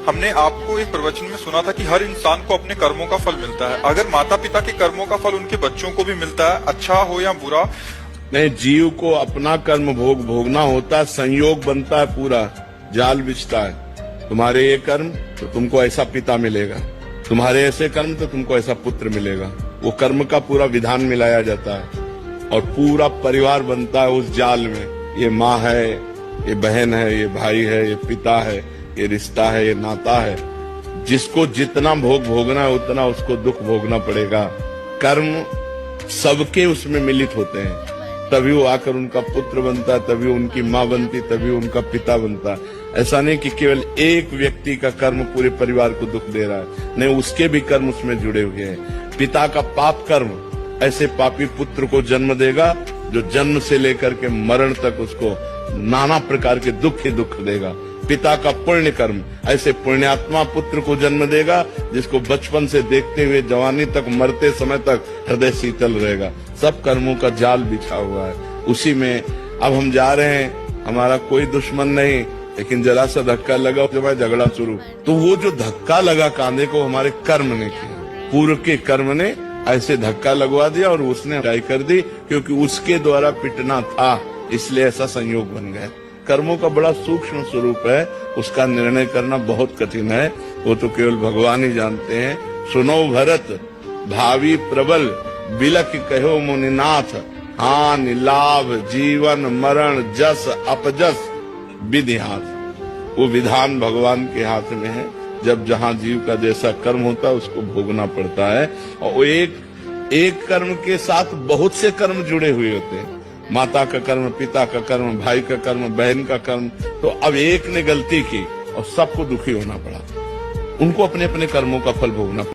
हमने आपको एक प्रवचन में सुना था कि हर इंसान को अपने कर्मों का फल मिलता है। अगर माता पिता के कर्मों का फल उनके बच्चों को भी मिलता है, अच्छा हो या बुरा, नहीं, जीव को अपना कर्म भोगना होता है, संयोग बनता है, पूरा जाल बिछता है। तुम्हारे ये कर्म तो तुमको ऐसा पिता मिलेगा, तुम्हारे ऐसे कर्म तो तुमको ऐसा पुत्र मिलेगा। वो कर्म का पूरा विधान मिलाया जाता है और पूरा परिवार बनता है उस जाल में। ये माँ है, ये बहन है, ये भाई है, ये पिता है, ये रिश्ता है, ये नाता है। जिसको जितना भोग भोगना है उतना उसको दुख भोगना पड़ेगा। कर्म सबके उसमें मिलित होते हैं, तभी वो आकर उनका पुत्र बनता है, तभी उनकी माँ बनती, तभी उनका पिता बनता है। ऐसा नहीं कि केवल एक व्यक्ति का कर्म पूरे परिवार को दुख दे रहा है, नहीं, उसके भी कर्म उसमें जुड़े हुए हैं। पिता का पाप कर्म ऐसे पापी पुत्र को जन्म देगा जो जन्म से लेकर के मरण तक उसको नाना प्रकार के दुख ही दुख देगा। पिता का पुण्य कर्म ऐसे पुण्यात्मा पुत्र को जन्म देगा जिसको बचपन से देखते हुए जवानी तक, मरते समय तक हृदय शीतल रहेगा। सब कर्मों का जाल बिछा हुआ है उसी में। अब हम जा रहे हैं, हमारा कोई दुश्मन नहीं, लेकिन जरा सा धक्का लगा तो भाई झगड़ा शुरू। तो वो जो धक्का लगा कांधे को, हमारे कर्म ने किया, पूर्व के कर्म ने ऐसे धक्का लगवा दिया और उसने लड़ाई कर दी, क्योंकि उसके द्वारा पिटना था, इसलिए ऐसा संयोग बन गया। कर्मों का बड़ा सूक्ष्म स्वरूप है, उसका निर्णय करना बहुत कठिन है, वो तो केवल भगवान ही जानते हैं। सुनो भरत भावी प्रबल, बिलक कहो मुनिनाथ, हानि लाभ जीवन मरण जस अपजस विधि हाथ। वो विधान भगवान के हाथ में है। जब जहाँ जीव का जैसा कर्म होता है उसको भोगना पड़ता है, और वो एक कर्म के साथ बहुत से कर्म जुड़े हुए होते हैं। माता का कर्म, पिता का कर्म, भाई का कर्म, बहन का कर्म। तो अब एक ने गलती की और सबको दुखी होना पड़ा, उनको अपने अपने कर्मों का फल भोगना पड़ा।